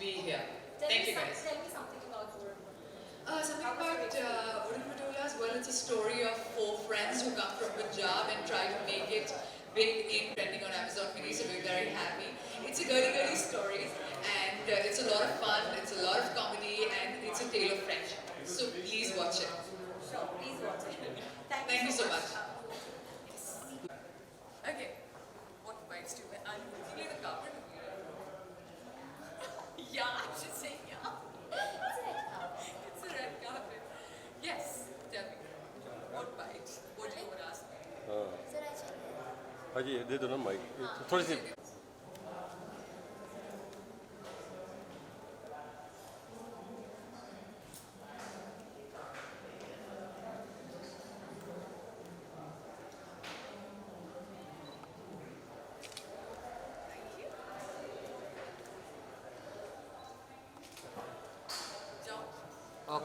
be here. Thank you guys. Tell me something about Urban. Something about Urban Patolas. Well, it's a story of 4 friends who come from Punjab and try to make it big in trending on Amazon Mini, so we're very happy. It's a girly story, and it's a lot of fun, it's a lot of comedy, and it's a tale of friendship. So please watch it. Sure, please watch it. Thank you so much. Okay, what bites do you wear? I'm looking at the carpet. Yeah, I should say yeah. It's a red carpet. Yes, tell me. What bites? What do you want to ask me? हाँ जी दे दो ना mic थोड़ी सी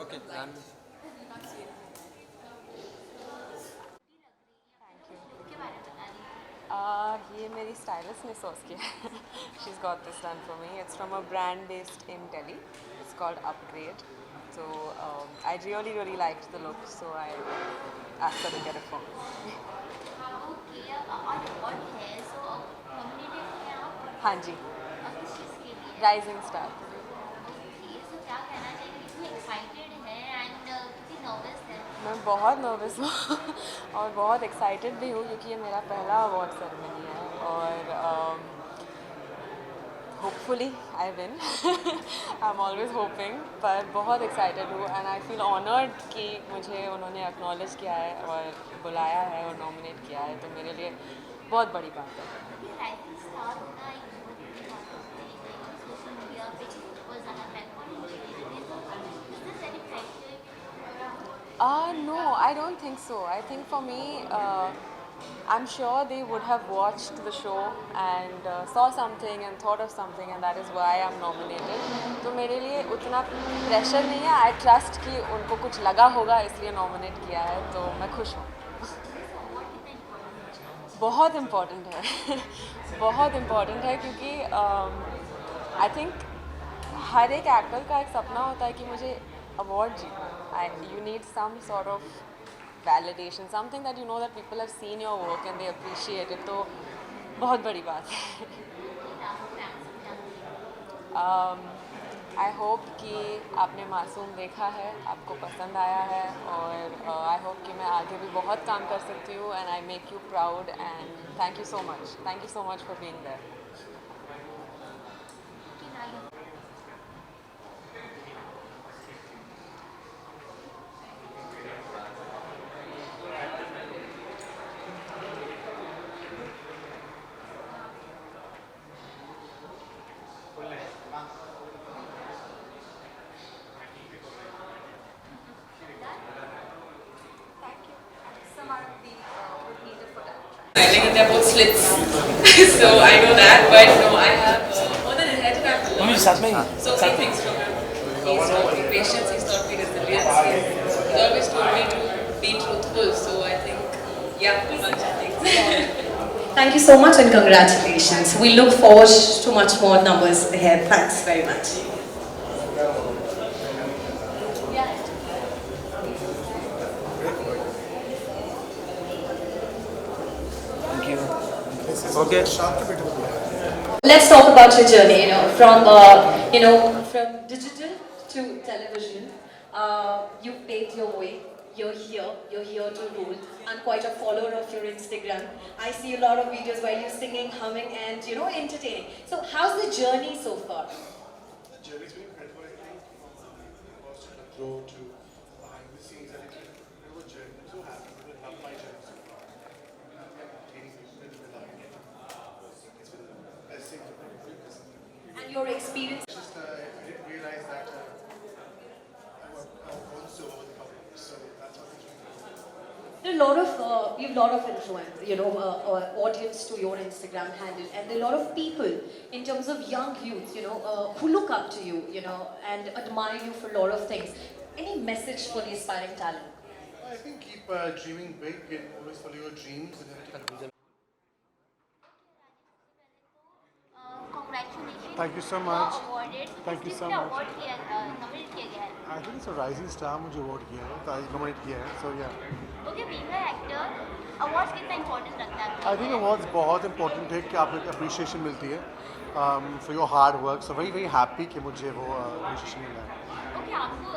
Okay, done. ये मेरी stylist ने सोच किया है she is got this done for me it's from a brand based in Delhi it's called upgrade so I really liked the look so I asked her to get it for me. Okay, और है so nominated हैं आप हाँ जी किस चीज़ के लिए rising star Okay, so क्या कहना चाहिए कितनी एक्साइटेड है एंड कितनी नर्वस है मैं बहुत नर्वस हूँ और बहुत एक्साइटेड भी हूँ क्योंकि ये मेरा पहला अवार्ड सेरेमनी है और hopefully I win I am always hopping पर बहुत एक्साइटेड हूँ एंड आई फील ऑनर्ड कि मुझे उन्होंने एक्नॉलेज किया है और बुलाया है और नॉमिनेट किया है तो मेरे लिए बहुत बड़ी बात है ये राइजिंग स्टार होना एक बहुत बड़ी बात होती है सोशल मीडिया पे बहुत ज़्यादा प्लेटफॉर्म है तो is this any pressure No, I don't think so. I think for me, I'm sure they would have watched the show and saw something and thought of something and that is why I'm nominated. तो मेरे लिए उतना pressure नहीं है. I trust कि उनको कुछ लगा होगा इसलिए नॉमिनेट किया है तो मैं खुश हूँ. बहुत इम्पॉर्टेंट है बहुत इम्पॉर्टेंट है क्योंकि आई थिंक हर एक एक्टर का एक सपना होता है कि मुझे अवार्ड जीतना. You need some sort of validation, something that you know that people have seen your work and they appreciate it. तो बहुत बड़ी बात है. आई होप कि आपने मासूम देखा है, आपको पसंद आया है और आई होप कि मैं आगे भी बहुत काम कर सकती हूँ and I make you proud and thank you so much for being there. Like they're both slits, so I know that. But no, I have more than a head and I've learned so many things from him. He's taught me patience. He's taught me resilience. He's always told me to be truthful. So I think, yeah, bunch of things. Thank you so much and congratulations. We look forward to much more numbers ahead. Thanks very much. Okay Let's talk about your journey. From digital to television, you've paved your way. You're here to rule. I'm quite a follower of your Instagram. I see a lot of videos where you're singing, humming, and entertaining. So how's the journey so far? The journey's been incredible. I think was to grow to behind the scenes, and it's been a incredible journey. I'm so happy with it. Love my journey so far. Entertaining people and loving it. It's been the best thing to do. And your experience? Just I didn't realize that I was so over the couple, so that's how it's been. There are you have a lot of influence, audience to your Instagram handle, and there are a lot of people in terms of young youth, who look up to you, and admire you for a lot of things. Any message for the aspiring talent? I think keep dreaming big and always follow your dreams. And congratulations Thank you so much. award candidate Thank you so much. Award किया nominate किया गया है. I think it's a rising star मुझे vote किया है, nominate किया है, so yeah. Okay being a actor awards कितना इंपॉर्टेंट रखता है? I think awards बहुत important है कि आपको एक appreciation मिलती है for your hard work. So very very happy कि मुझे वो appreciation मिला है. ओके आपको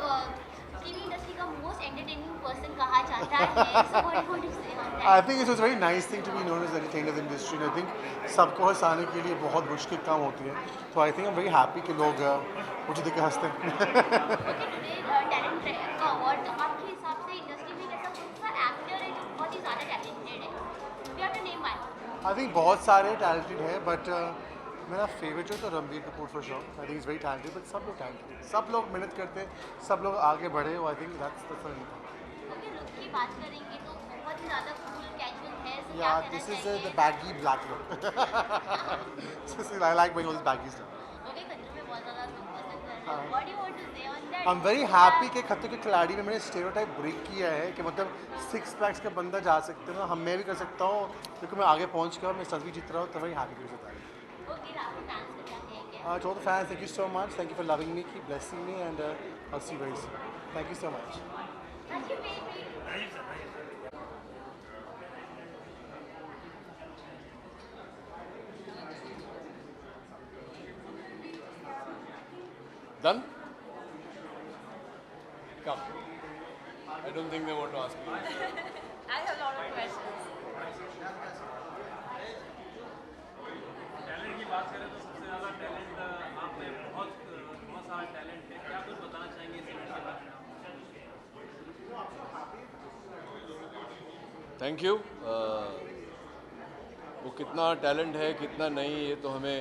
टीवी इंडस्ट्री का मोस्ट एंटरटेनिंग पर्सन कहा जाता है. So what want to say on that? I think it's a very nice thing to be known as entertainer in the industry. And I think सबको हंसाने के लिए बहुत मुश्किल काम होती है. So I think I'm very happy कि लोग मुझे देख के हंसते हैं. ओके टुडे टैलेंट का अवार्ड तो आपके हिसाब से इंडस्ट्री में कैसा कौन सा एक्टर है जो बहुत ही ज़्यादा टैलेंटेड है? You have to name one. I think बहुत सारे talented हैं, but मेरा फेवरेट जो तो Ranbir Kapoor for sure. I think he's very talented, but सब लोग talented. सब लोग मेहनत करते हैं, सब लोग आगे बढ़े. I think that's the fun. Okay look की बात करेंगे तो बहुत ही ज़्यादा कूल कैजुअल है. सो क्या Yeah, कहना this is चाहिए? the baggy black look. I like wearing all this baggy stuff. Okay खतरों में बहुत ज़्यादा लोग पसंद कर रहे हैं. What do you want to say on that? I'm very happy कि खतरों के खिलाड़ी में मैंने स्टेरियोटाइप ब्रेक किया है कि मतलब 6 पैक्स का बंदा जा सकते हैं, मैं भी कर सकता हूँ क्योंकि मैं आगे पहुँच गया और मैं सच भी जीत रहा हूँ. तो very happy to say that. Okay आपके फैंस को क्या कहेंगे? To all the fans, thank you so much. Thank you for loving me, keep blessing me, and I'll see you very soon. Thank you so much. What's your favorite? Done? Come. I don't think they want to ask me. I have a lot of questions. Talent की बात करें तो सबसे ज़्यादा talent आप में बहुत सारा टैलेंट है. क्या कुछ बताना चाहेंगे इस इवेंट के बारे में? Thank you. वो कितना टैलेंट है कितना नहीं ये तो हमें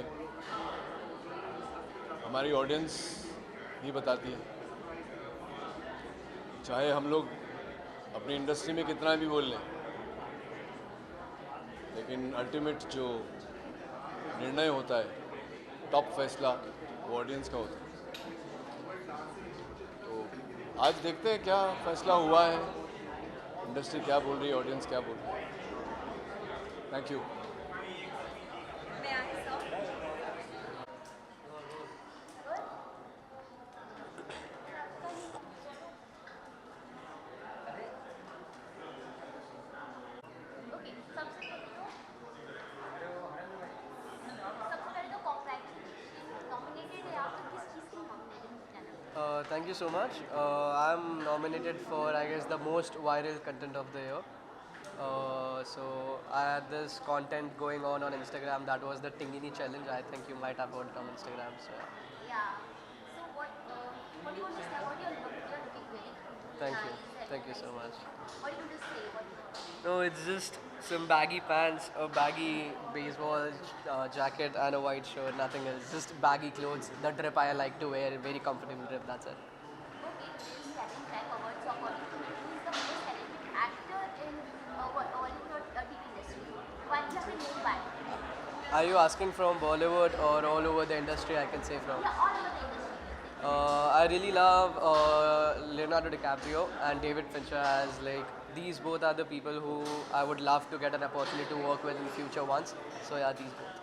हमारी ऑडियंस ही बताती है. चाहे हम लोग अपनी इंडस्ट्री में कितना भी बोल लें, लेकिन अल्टीमेट जो निर्णय होता है, टॉप फैसला वो ऑडियंस का होता है. तो आज देखते हैं क्या फैसला हुआ है, इंडस्ट्री क्या बोल रही है, ऑडियंस क्या बोल रही है. Thank you. May I start? Okay सबसे पहले तो कॉन्ग्रेचुलेशन. नॉमिनेटेड है आप किस चीज़ के लिए nominated? Thank you so much. I'm nominated for, I guess, the most viral content of the year. So I had this content going on Instagram that was the Tingini challenge. I think you might have heard it on Instagram. So yeah. Yeah. So what do you want to say? What you're looking very Thank you. nice and Thank you so much. What do you want to say? What No, it's just some baggy pants, a baggy baseball jacket, and a white shirt. Nothing else. Just baggy clothes. The drip I like to wear. Very comfortable drip. That's it. okay, in Talent Track Awards, so according to you, who is the most talented actor in Bollywood or TV industry? One you have to name one. Are you asking from Bollywood or all over the industry? I can say from. Yeah, all over the industry. I really love Leonardo DiCaprio and David Fincher as like these both are the people who I would love to get an opportunity to work with in future once. So yeah, these both.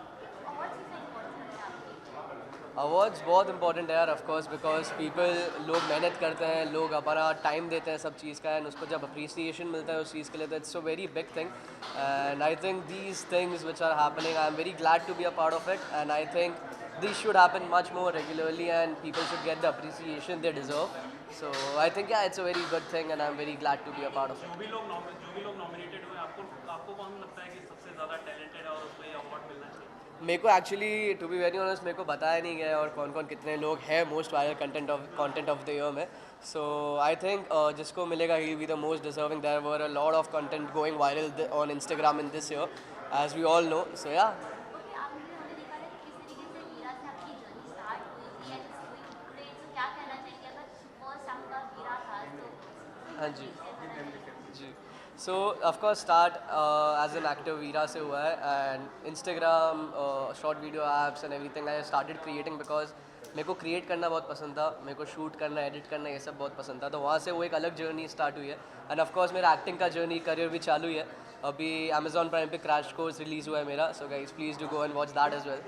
Awards is important है आपके? Awards बहुत important है यार of course because people लोग मेहनत करते हैं, लोग अपना टाइम देते हैं सब चीज़ का, एंड उसको जब अप्रिसिएशन मिलता है उस चीज़ के लिए तो it's a very big thing. And I think these things which are happening I am very glad to be a part of it, and I think these should happen much more regularly and people should get the appreciation they deserve. So I think yeah, it's a very good thing and I'm very glad to be a part of it. जो भी लोग nominated हुए आपको कौन लगता है कि सबसे ज़्यादा टैलेंटेड है और उसको ये अवार्ड मिलना चाहिए? मेरे को actually to be very honest मेरे को बताया नहीं गया और कौन कौन कितने लोग हैं most viral content of the year में. सो आई थिंक जिसको मिलेगा he be the most deserving. There were a lot of content going viral on Instagram in this year as we all know. So yeah Okay, हमने देखा है कि किस तरीके से वीरा से आपकी जर्नी स्टार्ट हुई है and it's going great. So क्या कहना चाहिए अगर फर्स्ट आपका वीरा था तो हाँ जी जी. So of course start as an actor Veera से हुआ है and Instagram short video apps and everything I started creating because मेरे को क्रिएट करना बहुत पसंद था, मेरे को शूट करना एडिट करना ये सब बहुत पसंद था. तो वहाँ से वो एक अलग जर्नी स्टार्ट हुई है एंड ऑफकोर्स मेरा एक्टिंग का जर्नी करियर भी चालू ही है. अभी Amazon प्राइम पे क्रैश कोर्स रिलीज़ हुआ है मेरा. So guys please do go and watch that as well.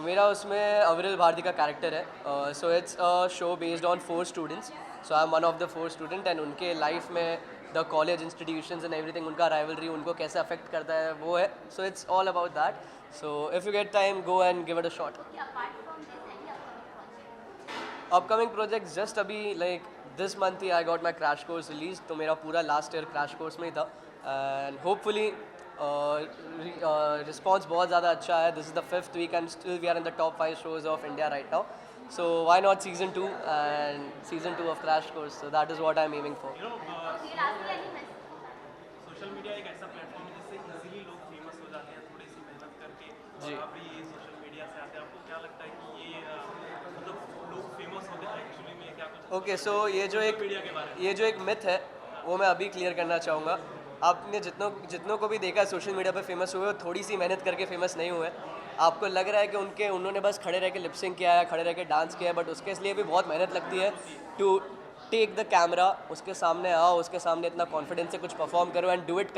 मेरा उसमें अविरल भारती का कैरेक्टर है. So it's a show based on 4 students. So I am one of the 4 student and उनके life में the college institutions and everything, उनका rivalry उनको कैसे affect करता है वो है. So it's all about that. So if you get time go and give it a shot. apart from this, any upcoming project? Upcoming projects just अभी like this month ही I got my crash course release. तो मेरा पूरा last year crash course में ही था and hopefully response बहुत ज़्यादा अच्छा है. This is the 5th week and still we are in the top 5 shows of India right now. So why not season 2 and season 2 of crash course. So that is what I am aiming for. Okay, lastly, any message? Social media एक ऐसा platform है जिससे easily लोग famous हो जाते हैं थोड़ी सी मेहनत करके. जी. और आप भी ये सोशल मीडिया से आते हैं, आपको क्या लगता है कि ये मतलब लोग फेमस होते हैं एक्चुअली में क्या कुछ ओके सो ये जो एक मिथ है वो मैं अभी क्लियर करना चाहूँगा. आपने जितनों को भी देखा है सोशल मीडिया पे फेमस हुए, वो थोड़ी सी मेहनत करके फेमस नहीं हुए. आपको लग रहा है कि उन्होंने बस खड़े रह के लिपसिंग किया है, खड़े रह के डांस किया है, बट उसके लिए भी बहुत मेहनत लगती है टू टेक द कैमरा, उसके सामने आओ, उसके सामने इतना कॉन्फिडेंस से कुछ परफॉर्म करो एंड डू इट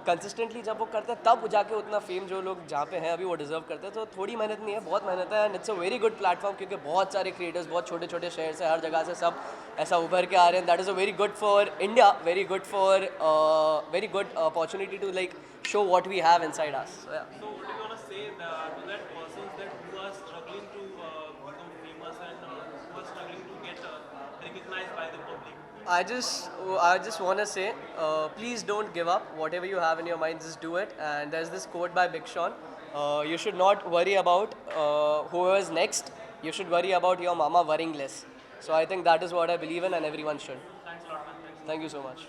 कंसिस्टेंटली जब वो करते हैं तब जाके उतना फेम जो लोग जहाँ पे हैं अभी वो डिजर्व करते हैं. तो थोड़ी मेहनत नहीं है, बहुत मेहनत है and it's a very good platform क्योंकि बहुत सारे क्रिएटर्स बहुत छोटे छोटे शहर से हर जगह से सब ऐसा उभर के आ रहे हैं. That is a very good for India, very good opportunity to like show what we have inside us. So what do you want to say to that persons that who are struggling to become famous and who are struggling to get recognized by the public? I just want to say, please don't give up. Whatever you have in your mind, just do it. And there's this quote by Big Sean. You should not worry about whoever's next. You should worry about your mama worrying less. So I think that is what I believe in, and everyone should. Thanks a lot, man. Thanks. Thank you so much.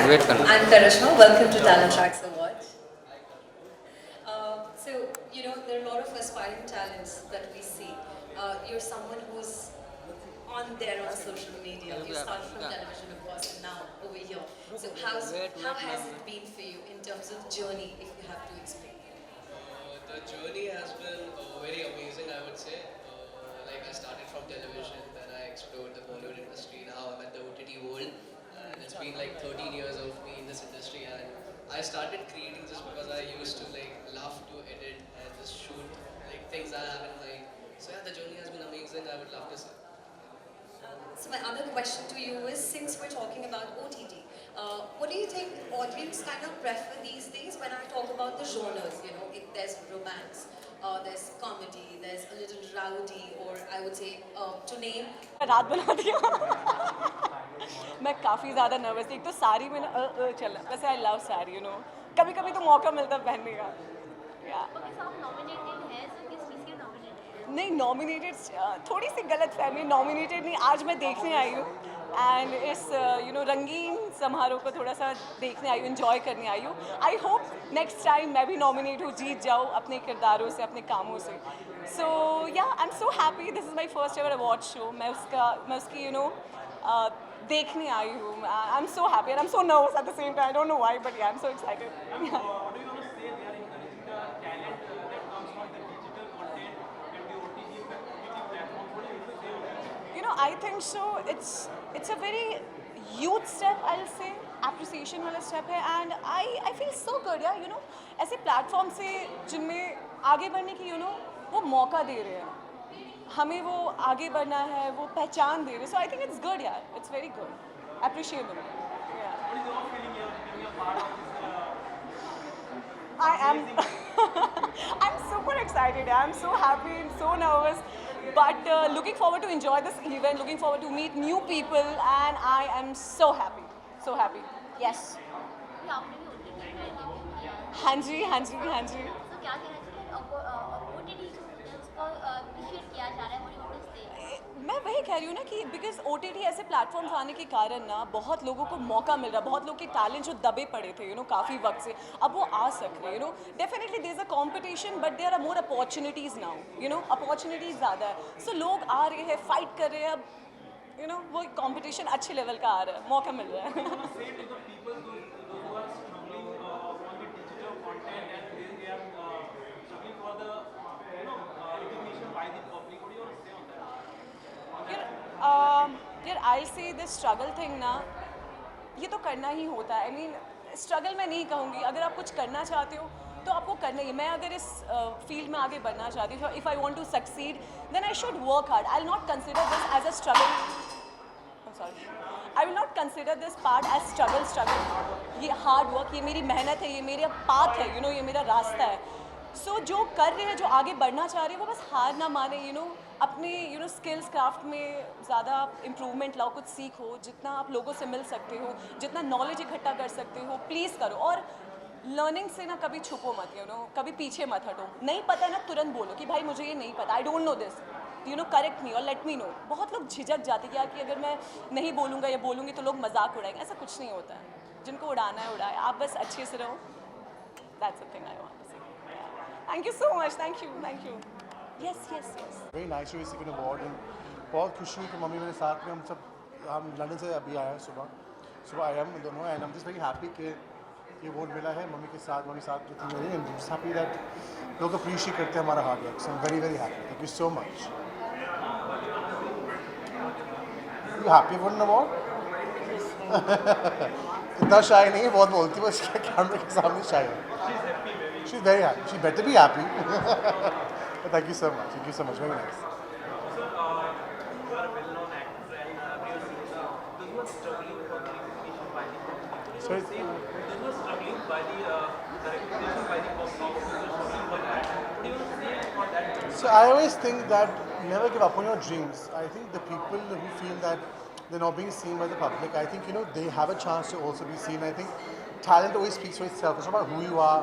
Wait करना. I'm Karishma. Welcome to Talent Tracks Award. So, you know, there are a lot of aspiring talents that we see. You're someone who's on there on social media. You started from television, of course, and now over here. So, how has it been for you in terms of journey, if you have to explain? The journey has been very amazing, I would say. Like I started from television, then I explored the Bollywood industry. Now I'm at the OTT world. And it's been like 13 years of me in this industry, and I started creating just because I used to like love to edit and just shoot like things I have in mind. So yeah, the journey has been amazing. I would love to say. So my other question to you is, since we're talking about OTT, what do you think audience kind of prefer these days when I talk about the genres? You know, if there's romance, there's comedy, there's a little rowdy, or I would say, to name. रात बना दिया. मैं काफ़ी ज़्यादा nervous थी. एक तो साड़ी में चल वैसे I love sari, you know. कभी कभी तो मौका मिलता है पहनने का. Okay, so आप nominated हैं, so किस चीज़ के nominated हैं? नहीं, नॉमिनेटेड थोड़ी सी गलत फहमी. नॉमिनेटेड नहीं, आज मैं देखने आई हूँ एंड इस यू नो रंगीन समारोह को थोड़ा सा देखने आई हूँ, इन्जॉय करने आई हूँ. आई होप नेक्स्ट टाइम मैं भी नॉमिनेट हूँ, जीत जाऊँ अपने किरदारों से, अपने कामों से. सो या आई am so happy. This is my first ever award show. मैं उसकी यू नो देखने आई हूँ. आई am so happy and I am so nervous at the same time. I don't know why, but I am so excited. What do you want to say? They are encouraging the talent that comes from the digital content and the OTT platform. What do you want to say on that? You know, I think so. It's a very youth step, I'll say. Appreciation वाला step है, and I feel so good, yeah. You know, ऐसे platform से जिनमें आगे बढ़ने की वो मौका दे रहे हैं. हमें वो आगे बढ़ना है, वो पहचान दे रहे हैं. So I think it's good, yeah. It's very good. Appreciable. Yeah. What is your feeling here being a part of this? I am. I'm super excited. I'm so happy and so nervous, but looking forward to enjoy this event. Looking forward to meet new people, and I am so happy. So happy. Yes. ये आपने भी OTT में interview किया है. हाँ जी, हाँ जी, हाँ जी. So क्या कहना चाहिए? OTT जो होता है उसको appreciate किया जा रहा है. What do you want to say? मैं वही कह रही हूँ ना कि बिकॉज OTT ऐसे प्लेटफॉर्म्स आने के कारण ना बहुत लोगों को मौका मिल रहा है. बहुत लोग के टैलेंट जो दबे पड़े थे काफ़ी वक्त से, अब वो आ सक रहे हैं. Definitely there is a competition, but there are more opportunities now. Opportunities ज़्यादा है. सो लोग आ रहे हैं, फाइट कर रहे हैं. अब वो कंपटीशन अच्छे लेवल का आ रहा है, मौका मिल रहा है. Say to the people who are struggling on the digital content and they are struggling for the recognition by the public. What do you want to say on that? यार आई से this struggle thing ना, ये तो करना ही होता है. I mean struggle मैं नहीं कहूँगी, अगर आप कुछ करना चाहते हो तो आपको करना ही. मैं अगर इस फील्ड में आगे बढ़ना चाहती हूँ, if I want to succeed then I should work hard. I will not consider this as a struggle. I will not consider this part as struggle. ये हार्ड वर्क, ये मेरी मेहनत है, ये मेरा पाथ है, ये मेरा रास्ता है. सो जो कर रहे हैं, जो आगे बढ़ना चाह रहे हैं, वो बस हार ना माने. अपने स्किल्स क्राफ्ट में ज़्यादा इम्प्रूवमेंट लाओ, कुछ सीखो, जितना आप लोगों से मिल सकते हो, जितना नॉलेज इकट्ठा कर सकते हो, प्लीज़ करो. और लर्निंग से ना कभी छुपो मत, कभी पीछे मत हटो. नहीं पता ना तुरंत बोलो कि भाई मुझे ये नहीं पता, I don't know this, correct मी और लेट मी नो. बहुत लोग झिझक जाते हैं यार कि अगर मैं नहीं बोलूँगा या बोलूँगी तो लोग मजाक उड़ाएंगे. ऐसा कुछ नहीं होता है. जिनको उड़ाना है उड़ाए, आप बस अच्छे से रहो. That's the thing I want to say. Thank you so much. Thank you. Yes. Very nice to receive an award and बहुत खुशी हुई कि मम्मी मेरे साथ में, हम लंदन से अभी आए हैं, सुबह आए हम दोनों, and I am just very happy कि ये अवार्ड मिला है मम्मी के साथ. मम्मी साथ जो थी मेरी, एंड जस्ट हैप्पी दैट लोग अप्रिशिएट करते हैं हमारा hard work. So I am very happy. Thank you so much. You happy for an award? इतना शाय नहीं है, बहुत बोलती है, बस कैमरे के सामने शाय है. She is very happy. She better be happy. Thank you so much. Very nice. So, you are a well-known actor and those who are struggling for the recognition by the public. Sorry? Those who are struggling by the recognition by the public, who are struggling for that. What do you want to say about that? So I always think that never give up on your dreams. I think the people who feel that they're not being seen by the public, I think they have a chance to also be seen. I think talent always speaks for itself. It's not about who you are,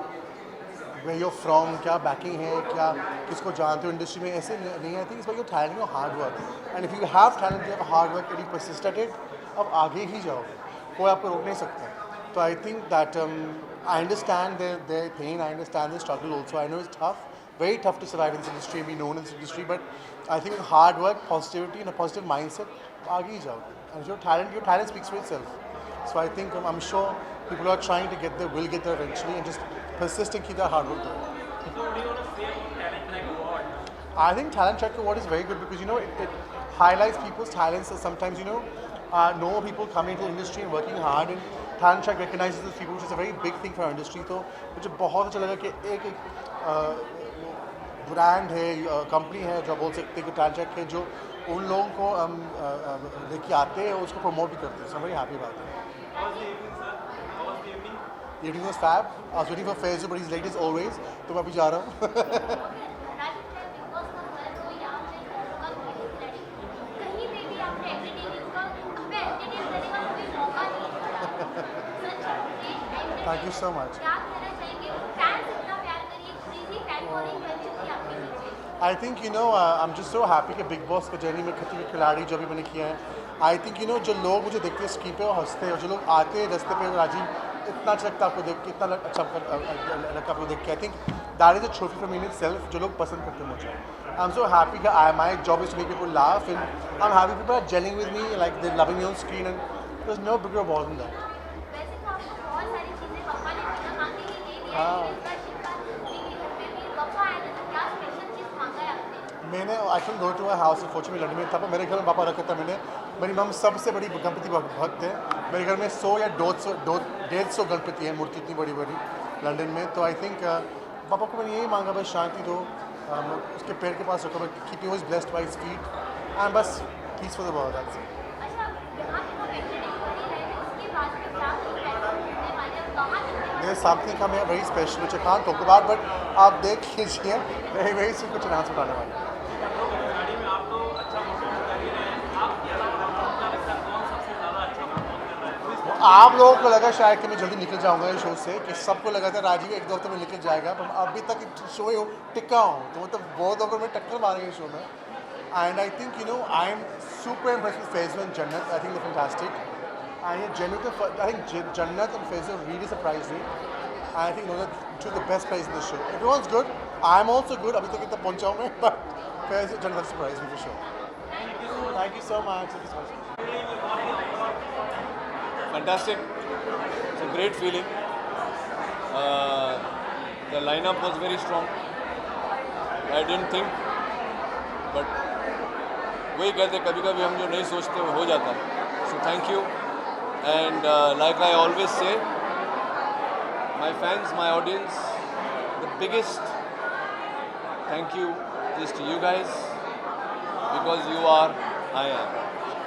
where you're from, क्या banking है, क्या किसको जानते हो industry में, ऐसे नहीं. आई think it's by your talent, your hard work. And if you have talent, you have hard work and you persist at it, अब आगे ही जाओगे, कोई आपको रोक नहीं सकता. तो I think that I understand their pain, I understand their struggle also. I know it's tough, very tough to survive in this industry and be known in this industry, but I think with hard work, positivity and a positive mindset, आगे ही जाओगे. And your talent speaks for itself. So I think I'm sure people who are trying to get there will get there eventually, and just persist and keep their hard work going. So, what do you want to say about Talent Track Award? I think Talent Track Award is very good because it highlights people's talents. So sometimes know people coming into the industry and working hard, and Talent Track recognizes those people, which is a very big thing for our industry. तो मुझे बहुत अच्छा लगा कि एक brand है, company है जो बोल सकते हैं कि Talent Track है, जो उन लोगों को लेके आते हैं और उसको प्रमोट भी करते हैं. So I'm very happy about it. How was the evening, sir? How was the evening? The evening was fab. I was waiting for Faizu, but he's late as always. तो मैं अभी जा रहा हूँ. Thank you so much. I think I'm just so happy कि big boss का journey में खिलाड़ी जो भी मैंने किया है. आई थिंक जो लोग मुझे देखते हैं स्क्रीन पे और हंसते हैं, और जो लोग आते हैं रास्ते पे, राजीव इतना अच्छा लगता है आपको देख के, इतना अच्छा लगता आपको देख के. I think that is a trophy for me in itself, जो लोग पसंद करते हैं मुझे. आई एम सो हैप्पी कि my job is to make people laugh, and I am happy people are jelling with me, like they loving me on screen, and there is no bigger award than that. मैंने I can go to a house unfortunately London में था, पर मेरे घर में पापा रखा था मैंने. मेरी मम सबसे बड़ी गणपति भक्त है. मेरे घर में 100 या 150 गणपति हैं, मूर्ति इतनी बड़ी बड़ी लंदन में. तो आई थिंक पापा को मैंने यही मांगा, बस शांति दो, उसके पैर के पास रखो, keep him blessed by his feet, and बस peace for the world. That's it. There's something coming up very special which I can't talk about, but आप देख लीजिए, very soon कुछ announcement आने वाला है. खिलाड़ी में आप तो अच्छा परफॉर्म कर ही रहे हैं. आपके अलावा आपको क्या लगता है कौन सबसे ज़्यादा अच्छा परफॉर्म कर रहा है? आप लोगों को लगा शायद कि मैं जल्दी निकल जाऊंगा इस शो से, कि सबको लगा था राजीव 1-2 हफ्ते में निकल जाएगा, पर अभी तक शो टिका हूँ. तो मतलब बहुत लोगों में टक्कर मारेंगे शो में. And I think I am super impressed with Faiz and Jannat. I think they fantastic. I think Jannat and Faizu really surprised me. I think those are two of the best players in the show. Everyone's good. I'm also good. अभी तक इतना पहुंचा हूँ मैं, but Faizu and Jannat surprised me for sure. Thank you so much. Thank you so much. It was Fantastic. It's a great feeling. The lineup was very strong. I didn't think, but वही कहते कभी कभी हम जो नहीं सोचते वो हो जाता है. So thank you. And like I always say, my fans, my audience, the biggest thank you is to you guys, because you are, I am.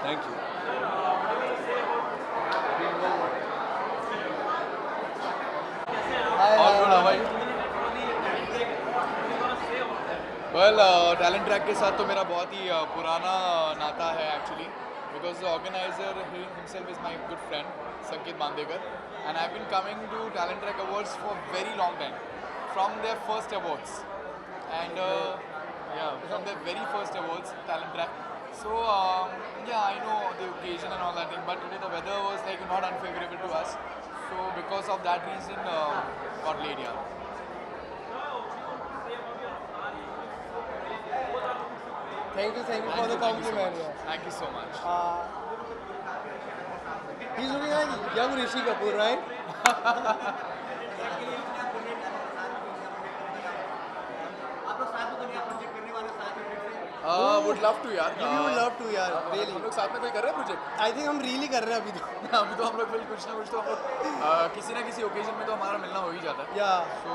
Thank you. All good, how are you? Well, talent track के साथ तो मेरा बहुत ही पुराना नाता है actually, because the organiser himself is my good friend Sanket Mandekar, and I been coming to talent track awards for very long time from there first awards and from their very first awards, talent track. So yeah, I know the occasion and all that thing, but today the weather was like not unfavorable to us. So because of that reason, got late here. Thank you for the compliment. Thank you so much. He's looking like young Rishi Kapoor, right? Would love to यार. We would love to, यार. Really. हम लोग साथ में कोई कर रहे हैं प्रोजेक्ट? I think हम really कर रहे हैं अभी तो. अभी तो हम लोग कुछ ना कुछ तो हम लोग किसी ना किसी ओकेजन में तो हमारा मिलना हो ही जाता है. Yeah. So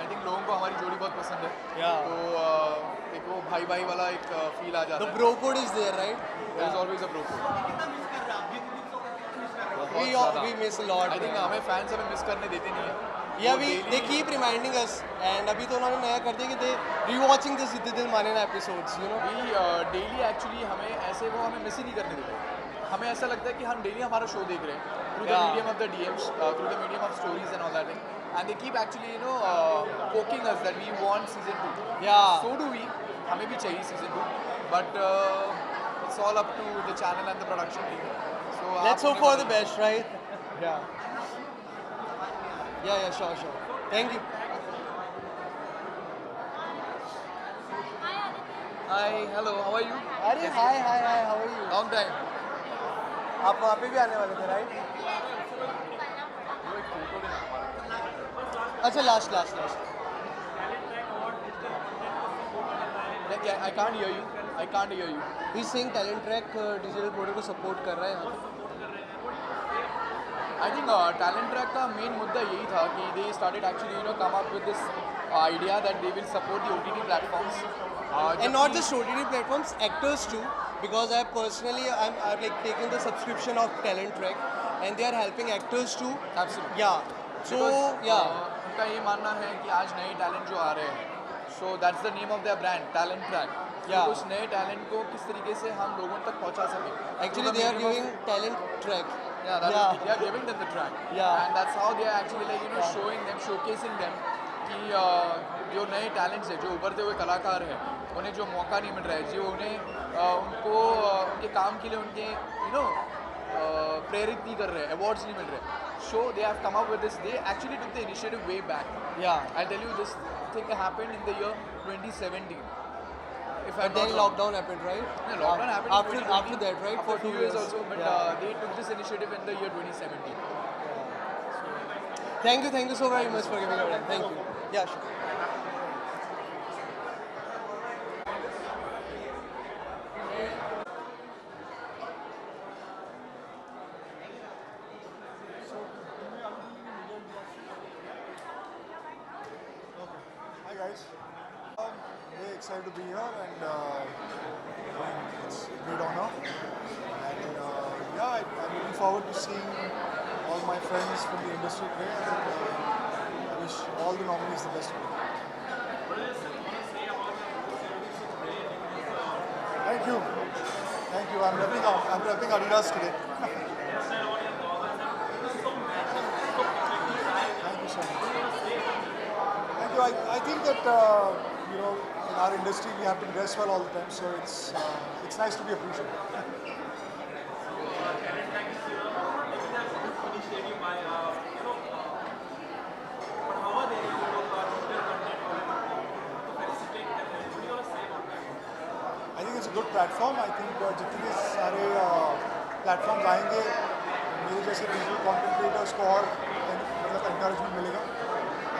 I think लोगों को हमारी जोड़ी बहुत पसंद है. Yeah. तो एक वो भाई वाला एक फील आ जाता The है. bro code is there, right? There is always a bro code. We miss a lot. I think हमें फैंस हमें मिस करने देते नहीं है. Yeah, they keep reminding us, and अभी तो उन्होंने नया कर दिया कि they rewatching the जिद्दी दिल माने ना episodes, you know. We daily actually हमें ऐसे वो हमें मिस ही नहीं करने देते. हमें ऐसा लगता है कि हम डेली हमारा शो देख रहे हैं through the medium of the DMs, through the medium of stories and all that thing. And they keep actually poking us that we want season 2. Yeah. So do we. हमें भी चाहिए season 2. But it's all up to the channel and the production team. So Let's hope for the best, right? Yeah. Yeah, sure. Thank you. Hi, hello, how are you? अरे hi, how are you? Long time. आप वहाँ पे भी आने वाले थे, right? अच्छा, last. I can't hear you. He's saying talent track digital product को support कर रहा है यहाँ पे. I think talent track का main मुद्दा यही था कि they started actually come up with this idea that they will support the OTT platforms. And not just OTT platforms, actors too. Because I personally, I've like taken the subscription of talent track, and they are helping actors too. Absolutely. Yeah. So Because, yeah. उनका ये मानना है कि आज नए talent जो आ रहे हैं, so that's the name of their brand, talent track. Yeah. उस नए टैलेंट को किस तरीके से हम लोगों तक पहुंचा सकें. Actually, they are giving talent track. Yeah, that's Yeah. they are giving them the track. Yeah. And that's how they are actually like showing them, showcasing them कि जो नए टैलेंट्स है, जो उभरते हुए कलाकार हैं, उन्हें जो मौका नहीं मिल रहा है, जो उन्हें उनको उनके काम के लिए उनके प्रेरित नहीं कर रहे हैं, अवार्ड्स नहीं मिल रहे. So they have come up with this. They actually took the initiative way back. Yeah. I'll tell you, this thing happened in the year 2017. If But then lockdown happened, right? Yeah, lockdown happened in After 2020, that, right? After For 2 years also, but Yeah. they took this initiative in the year 2017. Thank you so very much for giving your time. Thank you. Yeah, sure. Hi guys. Very excited to be here and it's a great honor. And yeah, I'm looking forward to seeing all my friends from the industry play and I wish all the nominees the best. Thank you. I'm repping Adidas today. Thank you so much. Thank you. I think that in our industry we have to dress well all the time, so it's nice to be appreciated. I think it's it's good platform. I think जितने भी सारे platforms आएंगे मेरे जैसे digital content creators को और मतलब encouragement मिलेगा.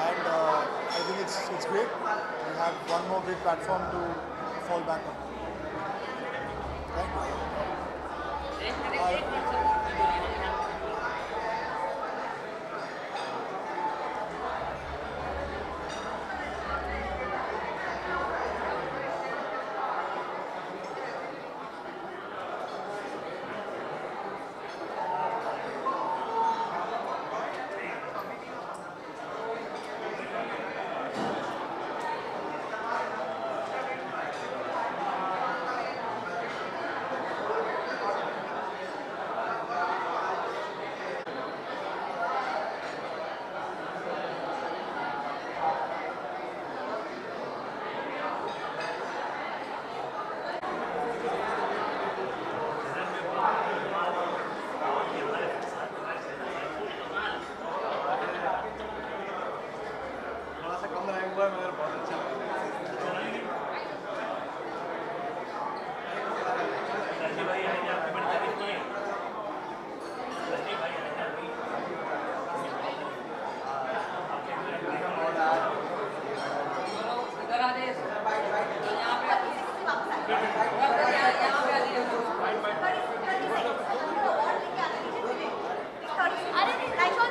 And I think it's great. We have one more great platform to fall back on. Thank you.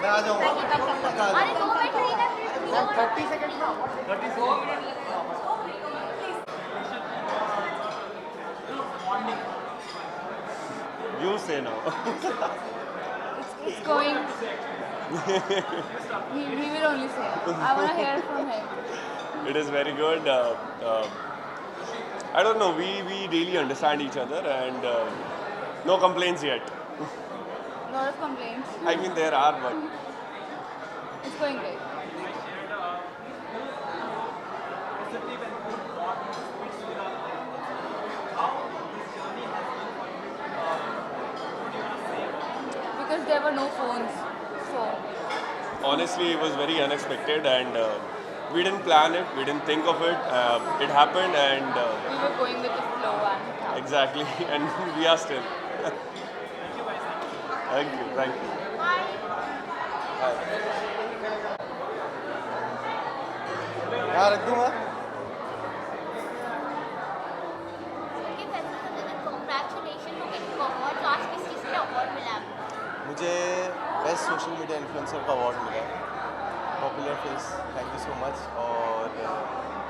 मैं आ जाऊँगा. अरे 2 मिनट नहीं ना फिर 30 second You say no. It's going. he will only say. I want to hear from him. It is very good. I don't know. We really understand each other, and no complaints yet. Lot of complaints. I mean, there are, but It's going great. Because there were no phones, so honestly, it was very unexpected, and we didn't plan it. We didn't think of it. It happened, and we were going with the flow and exactly, and we are still. Thank you. Thank you. यहाँ रख दूँगा. Congratulations for getting award. आज किस चीज़ का award मिला आपको? मुझे best social media influencer का अवार्ड मिला है popular face. Thank you so much. और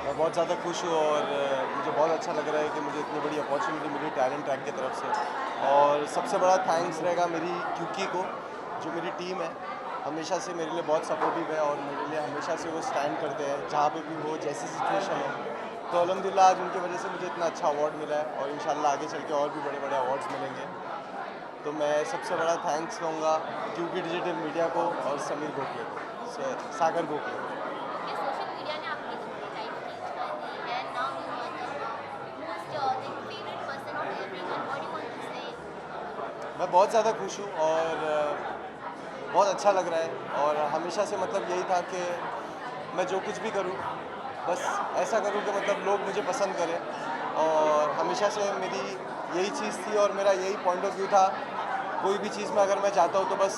मैं बहुत ज़्यादा खुश हूँ और मुझे बहुत अच्छा लग रहा है कि मुझे इतनी बड़ी अपॉर्चुनिटी मिली टैलेंट ट्रैक की तरफ से. और सबसे बड़ा थैंक्स रहेगा मेरी क्यूकी को, जो मेरी टीम है. हमेशा से मेरे लिए बहुत सपोर्टिव है और मेरे लिए हमेशा से वो स्टैंड करते हैं जहाँ पे भी हो, जैसी सिचुएशन हो. तो अल्हम्दुलिल्लाह आज उनकी वजह से मुझे इतना अच्छा अवार्ड मिला है और इंशाल्लाह आगे चल के और भी बड़े बड़े अवार्ड्स मिलेंगे. तो मैं सबसे बड़ा थैंक्स कहूँगा क्यूकी डिजिटल मीडिया को और समीर गोखले को, सागर गोखले को. सोशल मीडिया ने आपकी लाइफ चेंज कर दी है. Now you are the most favourite person of everyone. What do you want to say? मैं बहुत ज़्यादा खुश हूँ और बहुत अच्छा लग रहा है. और हमेशा से मतलब यही था कि मैं जो कुछ भी करूँ बस ऐसा करूँ कि मतलब लोग मुझे पसंद करें. और हमेशा से मेरी यही चीज़ थी और मेरा यही पॉइंट ऑफ व्यू था. कोई भी चीज़ में अगर मैं चाहता हूँ तो बस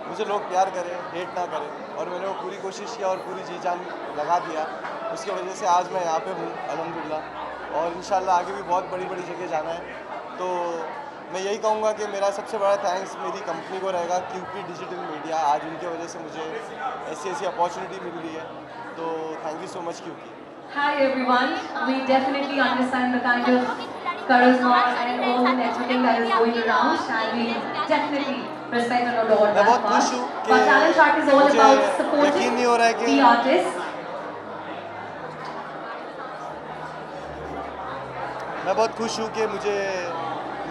मुझे लोग प्यार करें, हेट ना करें. और मैंने वो पूरी कोशिश किया और पूरी जी जान लगा दिया. उसकी वजह से आज मैं यहाँ पे हूँ अल्हम्दुलिल्लाह. और इंशाल्लाह आगे भी बहुत बड़ी बड़ी जगह जाना है. तो मैं यही कहूँगा कि मेरा सबसे बड़ा थैंक्स मेरी कंपनी को रहेगा क्यूकी डिजिटल मीडिया. आज उनकी वजह से मुझे ऐसी अपॉर्चुनिटी मिल रही है. तो थैंक यू सो मच क्यूकी. Hi everyone, we definitely understand the kind of charisma and all and everything that is going around, and we definitely respect and adore that बहुत part. खुश हूँ कि But talent track is all मुझे about यकीन supporting नहीं हो रहा है कि the artists. मैं बहुत खुश हूँ कि मुझे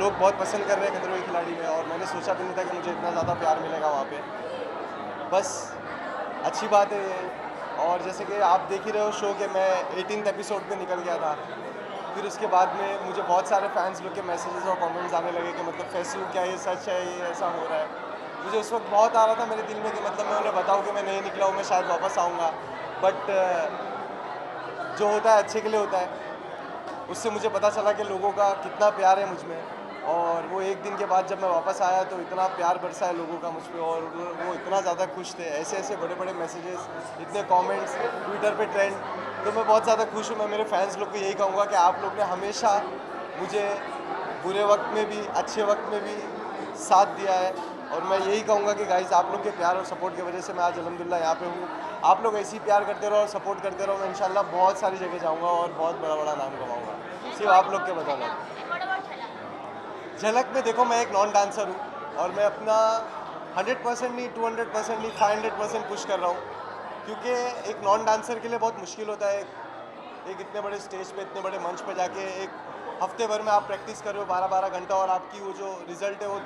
लोग बहुत पसंद कर रहे हैं खतरों के खिलाड़ी में. और मैंने सोचा भी नहीं था कि मुझे इतना ज़्यादा प्यार मिलेगा वहाँ पे. बस अच्छी बात है ये. और जैसे कि आप देख ही रहे हो शो के मैं 18th एपिसोड पे निकल गया था. फिर उसके बाद में मुझे बहुत सारे फैंस लोग के मैसेजेस और कमेंट्स आने लगे कि मतलब फैसू क्या ये सच है, ये ऐसा हो रहा है. मुझे उस वक्त बहुत आ रहा था मेरे दिल में कि मतलब मैं उन्हें बताऊँ कि मैं नहीं निकला हूँ, मैं शायद वापस आऊँगा. बट जो होता है अच्छे के लिए होता है. उससे मुझे पता चला कि लोगों का कितना प्यार है मुझ में। और वो एक दिन के बाद जब मैं वापस आया तो इतना प्यार बरसा है लोगों का मुझ पर, और वो इतना ज़्यादा खुश थे, ऐसे ऐसे बड़े बड़े मैसेजेस, इतने कमेंट्स ट्विटर पे ट्रेंड। तो मैं बहुत ज़्यादा खुश हूँ। मैं मेरे फैंस लोग को यही कहूँगा कि आप लोग ने हमेशा मुझे बुरे वक्त में भी अच्छे वक्त में भी साथ दिया है, और मैं यही कहूँगा कि गाइस आप लोग के प्यार और सपोर्ट की वजह से मैं आज अल्हम्दुलिल्लाह यहाँ पे हूँ। आप लोग ऐसे ही प्यार करते रहो और सपोर्ट करते रहो। मैं इंशाल्लाह बहुत सारी जगह जाऊँगा और बहुत बड़ा बड़ा नाम कमाऊँगा, सिर्फ आप लोग के बदौलत। झलक में देखो, मैं एक नॉन डांसर हूँ और मैं अपना 100% नहीं, 200% नहीं, 500% पुश कर रहा हूँ, क्योंकि एक नॉन डांसर के लिए बहुत मुश्किल होता है एक इतने बड़े स्टेज पे, इतने बड़े मंच पे जाके एक हफ्ते भर में आप प्रैक्टिस कर रहे हो 12-12 घंटा, और आपकी वो जो रिज़ल्ट है वो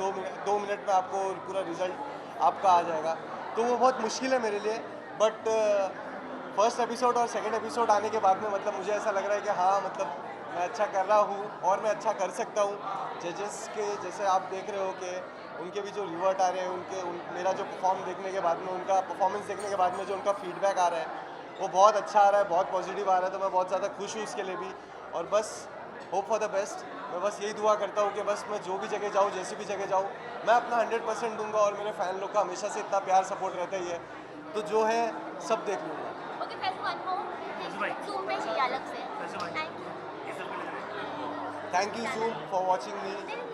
2 मिनट में आपको पूरा रिज़ल्ट आपका आ जाएगा। तो वो बहुत मुश्किल है मेरे लिए। बट फर्स्ट एपिसोड और सेकंड एपिसोड आने के बाद में मतलब मुझे ऐसा लग रहा है कि हाँ, मतलब मैं अच्छा कर रहा हूँ और मैं अच्छा कर सकता हूँ। जजेस के जैसे आप देख रहे हो कि उनके भी जो रिवर्ट आ रहे हैं, मेरा जो परफॉर्मेंस देखने के बाद में जो उनका फीडबैक आ रहा है वो बहुत अच्छा आ रहा है, बहुत पॉजिटिव आ रहा है। तो मैं बहुत ज़्यादा खुश हूँ उसके लिए भी, और बस होप फॉर द बेस्ट। मैं बस यही दुआ करता हूँ कि बस मैं जो भी जगह जाऊँ, जैसी भी जगह जाऊँ, मैं अपना 100% दूंगा, और मेरे फ़ैन लोग का हमेशा से इतना प्यार सपोर्ट रहता ही है, तो जो है सब देख लूँगा। ओके फैज़, वन मोर ज़ूम पे चाहिए अलग से। Thank you Thank you Zoom for watching me.